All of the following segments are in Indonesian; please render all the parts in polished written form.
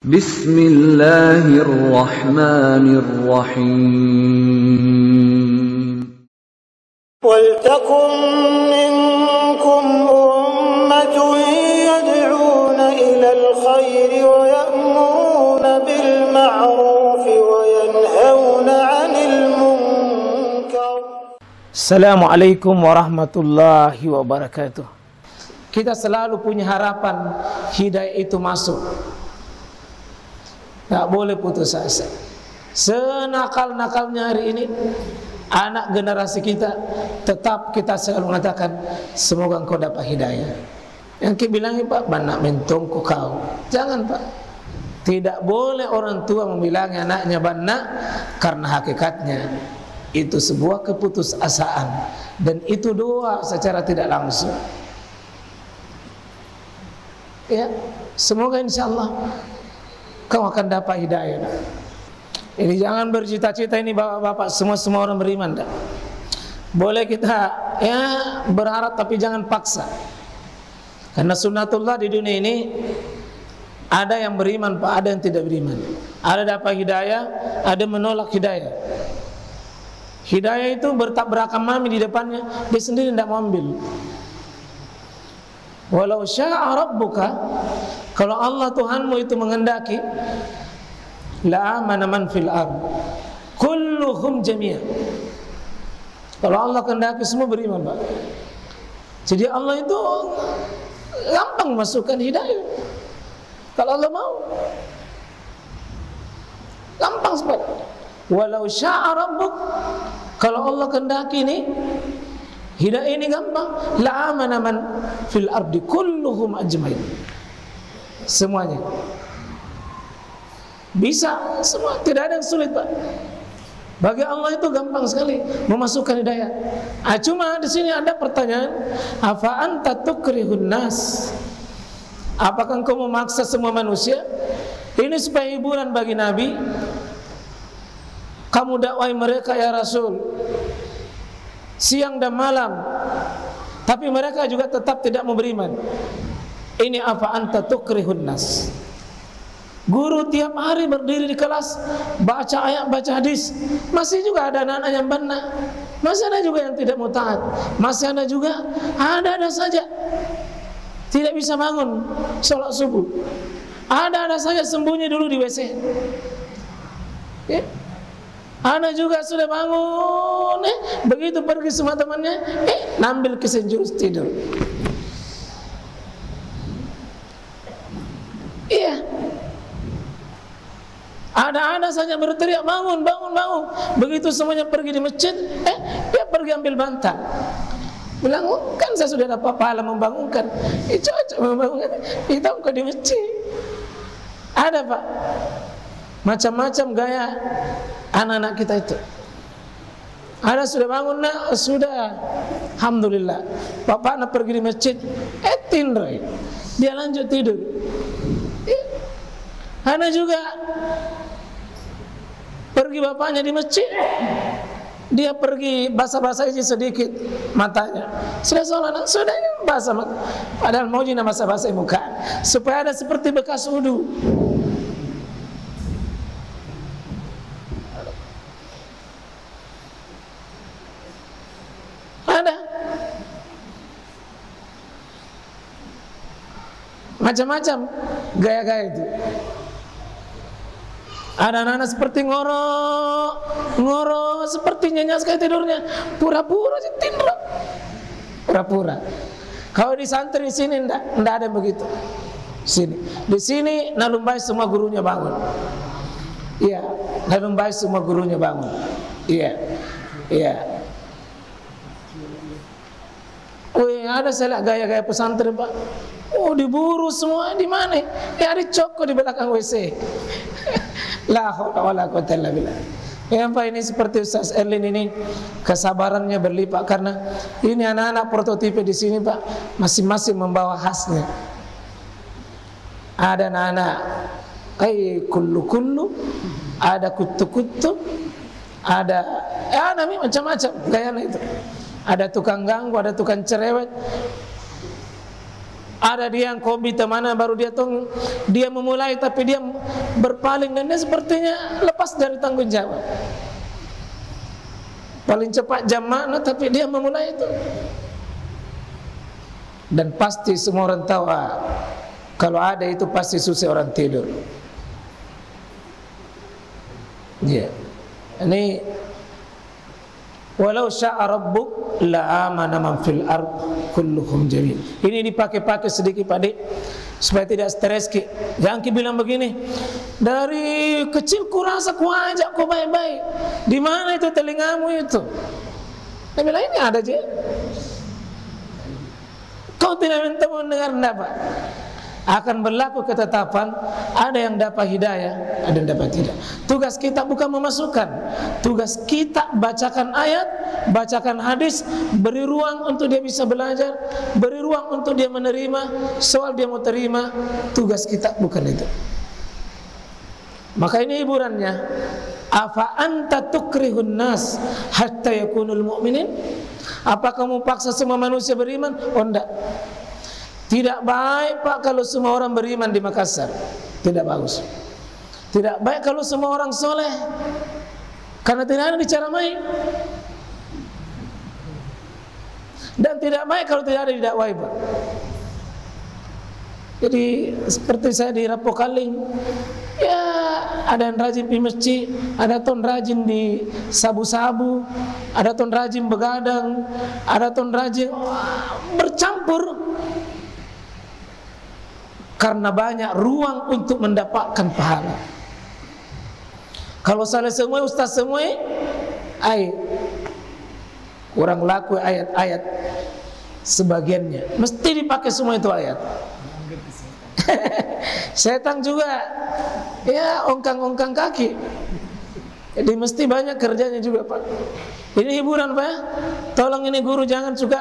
Bismillahirrahmanirrahim. وَلْتَكُنْ مِنْكُمْ أُمَّةٌ يَدْعُونَ إِلَى الْخَيْرِ وَيَأْمُرُونَ بِالْمَعْرُوفِ وَيَنْهَوْنَ عَنِ الْمُنْكَرِ. Assalamualaikum warahmatullahi wabarakatuh. Kita selalu punya harapan hidayah itu masuk. Tak boleh putus asa. Senakal-nakalnya hari ini, anak generasi kita, tetap kita selalu mengatakan semoga engkau dapat hidayah. Yang kita bilangin, Pak, banak mentongku kau. Jangan, Pak. Tidak boleh orang tua membilangi anaknya banak, karena hakikatnya itu sebuah keputusasaan, dan itu doa secara tidak langsung. Ya, semoga insyaallah kau akan dapat hidayah. Ini jangan bercita-cita ini bapak-bapak, semua orang beriman dah. Boleh kita ya berharap, tapi jangan paksa. Karena sunnatullah di dunia ini ada yang beriman, Pak, ada yang tidak beriman. Ada dapat hidayah, ada menolak hidayah. Hidayah itu bertabrakan mami di depannya, dia sendiri tidak mau ambil. Walau sya'a rabbuka, kalau Allah Tuhanmu itu mengendaki, la amana man fil ard kulluhum jami'an. Kalau Allah kehendaki semua beriman, Pak. Jadi Allah itu gampang masukkan hidayah. Kalau Allah mau, gampang sekali. Walau sya'a rabbuk, kalau Allah kehendaki ini hidayah ini gampang, la amana man fil ardi kulluhum ajmain. Semuanya bisa, semua, tidak ada yang sulit, Pak. Bagi Allah itu gampang sekali memasukkan hidayah. Cuma di sini ada pertanyaan, afa anta tukrihun nas? Apakah engkau memaksa semua manusia? Ini supaya hiburan bagi Nabi. Kamu dakwai mereka ya Rasul, siang dan malam, tapi mereka juga tetap tidak mau beriman. Ini afa anta tukrihun nas? Guru tiap hari berdiri di kelas, baca ayat, baca hadis, masih juga ada anak-anak yang benar, masih ada juga yang tidak mau taat, masih ada juga ada saja tidak bisa bangun sholat subuh, ada saja sembunyi dulu di WC, ya. Ada juga sudah bangun, begitu pergi semua temannya, nambil kesenjurus tidur. Iya. Ada saja berteriak bangun, bangun, bangun. Begitu semuanya pergi di masjid, dia pergi ambil bantal. Bilang, kan saya sudah dapat pahala membangunkan. Cocok membangunkan. Kita kok di masjid. Ada, Pak, macam-macam gaya anak-anak kita itu. Ada sudah bangun, nak, sudah, alhamdulillah. Bapak nak pergi di masjid, tindrai, dia lanjut tidur. Ada juga pergi bapaknya di masjid, dia pergi basah-basah aja sedikit matanya. Sudah sholat, sudah basah, padahal mau jina basah-basah muka, supaya ada seperti bekas wudu. Ada macam-macam gaya-gaya itu. Ada anak-anak seperti ngoro, seperti nyenyak sekali tidurnya, pura-pura sih tidur, pura-pura. Kalau di santri di sini ndak ada begitu. Di sini nalumbai semua gurunya bangun. Iya, nalumbai semua gurunya bangun. Iya. Wih, ada salah gaya-gaya pesantren, Pak. Diburu semua, di mana? Ada coko di belakang WC. La haula wala quwwata illa billah. Ya, Pak, ini seperti Ustaz Erlin ini kesabarannya berlipat, karena ini anak-anak prototipe di sini, Pak, masing-masing membawa khasnya. Ada anak-anak kullu, ada kutu, ada macam-macam gayanya itu. Ada tukang ganggu, ada tukang cerewet. Ada dia yang kobi mana baru dia memulai, tapi dia berpaling dan dia sepertinya lepas dari tanggung jawab. Paling cepat jam mana tapi dia memulai itu. Dan pasti semua orang tahu kalau ada itu pasti susah orang tidur. Ya. Ini walau syaa rabbuk la amana man fil ard kulluhum jami'an. Ini dipakai-pakai sedikit Pak Dik supaya tidak stres ki. Jangan ki bilang begini, dari kecil ku rasa ku ajak kau baik-baik. Di mana itu telingamu itu? Dia bilang ini ada je. Kau tidak minta mendengar Pak. Akan berlaku ketetapan, ada yang dapat hidayah, ada yang dapat tidak. Tugas kita bukan memasukkan, tugas kita bacakan ayat, bacakan hadis, beri ruang untuk dia bisa belajar, beri ruang untuk dia menerima, soal dia mau terima. Tugas kita bukan itu. Maka ini hiburannya. Afa anta tukrihun nas hatta yakunul mu'minin? Apa kamu paksa semua manusia beriman? Oh enggak. Tidak baik Pak kalau semua orang beriman di Makassar. Tidak bagus. Tidak baik kalau semua orang soleh, karena tidak ada dicaramai. Dan tidak baik kalau tidak ada didakwai Pak. Jadi seperti saya di Rapokaling, ya ada yang rajin di masjid, ada ton rajin di sabu-sabu, ada ton rajin begadang, ada ton rajin bercampur. Karena banyak ruang untuk mendapatkan pahala. Kalau salah semua ustaz semua, kurang laku ayat-ayat sebagiannya. Mesti dipakai semua itu ayat. Setan juga ya ongkang-ongkang kaki. Jadi mesti banyak kerjanya juga Pak. Ini hiburan Pak ya. Tolong ini guru jangan suka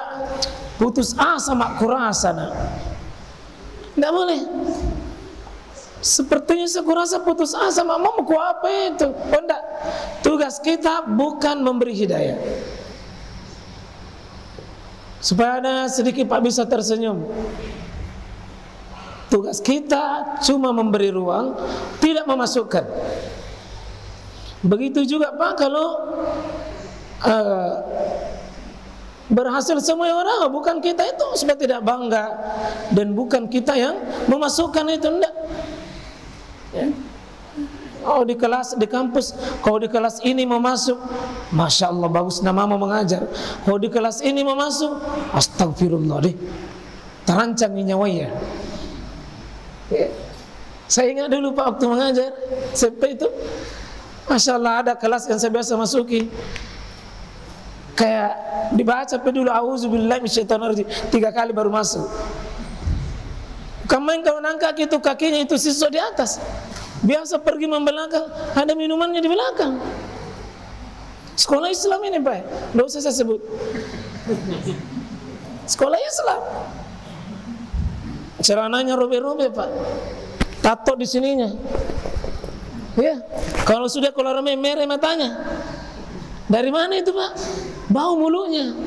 putus asa mak kurasa nah. Tidak boleh. Sepertinya saya kurasa putus asa, mau apa itu? Oh enggak. Tugas kita bukan memberi hidayah. Supaya ada sedikit Pak bisa tersenyum. Tugas kita cuma memberi ruang, tidak memasukkan. Begitu juga Pak kalau berhasil semua orang, bukan kita itu supaya tidak bangga, dan bukan kita yang memasukkan itu enggak. Ya. Oh di kelas, di kampus, kalau di kelas ini mau masuk, masya Allah bagus nama mau mengajar. Kalau di kelas ini mau masuk, astagfirullah deh, terancam nyawanya. Ya. Saya ingat dulu Pak waktu mengajar SMP itu, masya Allah ada kelas yang saya biasa masuki. Kayak dibaca sampai dulu auzubillahi minasyaitonirrajim 3 kali baru masuk. Kemain kalau nangka itu kakinya itu siswa di atas. Biasa pergi membelakang, ada minumannya di belakang. Sekolah Islam ini Pak, tidak usah saya sebut. Sekolah Islam. Celananya robek-robek Pak, tato di sininya. Ya, kalau sudah keluar merah matanya. Dari mana itu Pak? Bau mulutnya.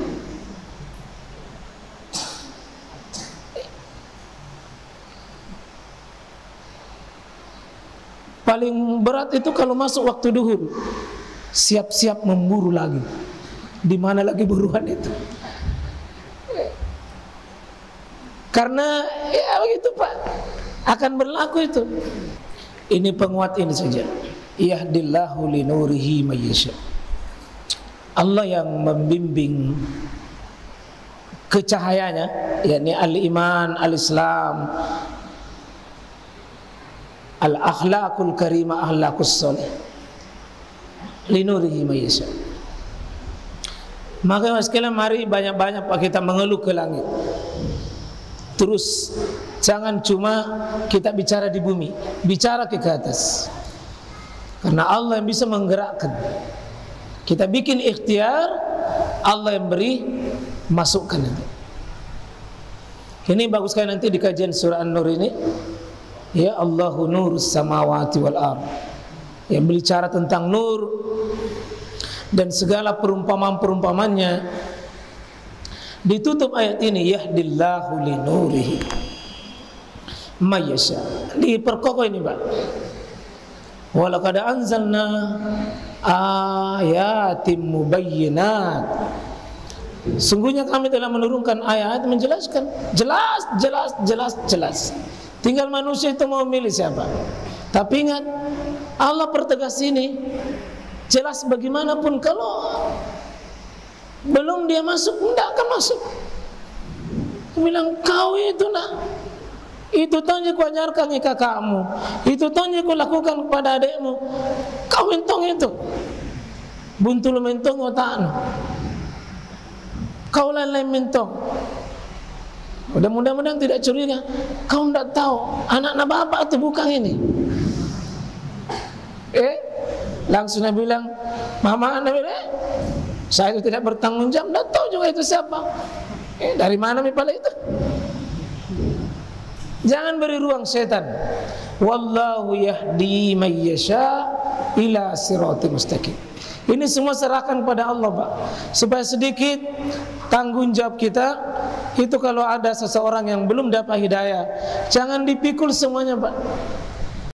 Paling berat itu kalau masuk waktu duhur, siap-siap memburu lagi. Di mana lagi buruan itu? Karena ya begitu Pak, akan berlaku itu. Ini penguat ini saja. Yahdillahu linurihi mayyasha. Allah yang membimbing ke cahayanya, yakni al-iman, al-islam, al-akhlaqul karimah, akhlaqus sholih. Linurihi mayyasha. Maka sekalian mari banyak-banyak Pak kita mengeluh ke langit. Terus jangan cuma kita bicara di bumi, bicara ke atas. Karena Allah yang bisa menggerakkan. Kita bikin ikhtiar, Allah yang beri masukkan itu. Ini bagus sekali nanti di kajian surah An-Nur ini. Ya Allahu nurus samawati wal ardh. Yang berbicara tentang nur dan segala perumpamaan-perumpamannya. Ditutup ayat ini, yahdillahu linurihi. mayyasha. Diperkokoh ini, Pak. Walaqad anzalna ayatim mubayyinat. Sungguhnya kami telah menurunkan ayat menjelaskan jelas. Tinggal manusia itu mau milih siapa. Tapi ingat, Allah pertegas ini jelas bagaimanapun, kalau belum dia masuk, tidak akan masuk. Bilang kau itu nak, itu tanya ku ajarkan ke kakakmu, itu tanya ku lakukan kepada adikmu, kau mentong itu buntul mentong otakmu, kau lain mentong. Mudah-mudahan tidak curiga, kau tidak tahu anak bapak itu bukan ini. Langsung dia bilang, mama anda bilang, saya itu tidak bertanggung jawab, tidak tahu juga itu siapa. Dari mana mipala itu? Jangan beri ruang setan. Wallahu yahdi may yasha ila siratal mustaqim. Ini semua serahkan pada Allah, Pak. Supaya sedikit tanggung jawab kita itu, kalau ada seseorang yang belum dapat hidayah, jangan dipikul semuanya, Pak.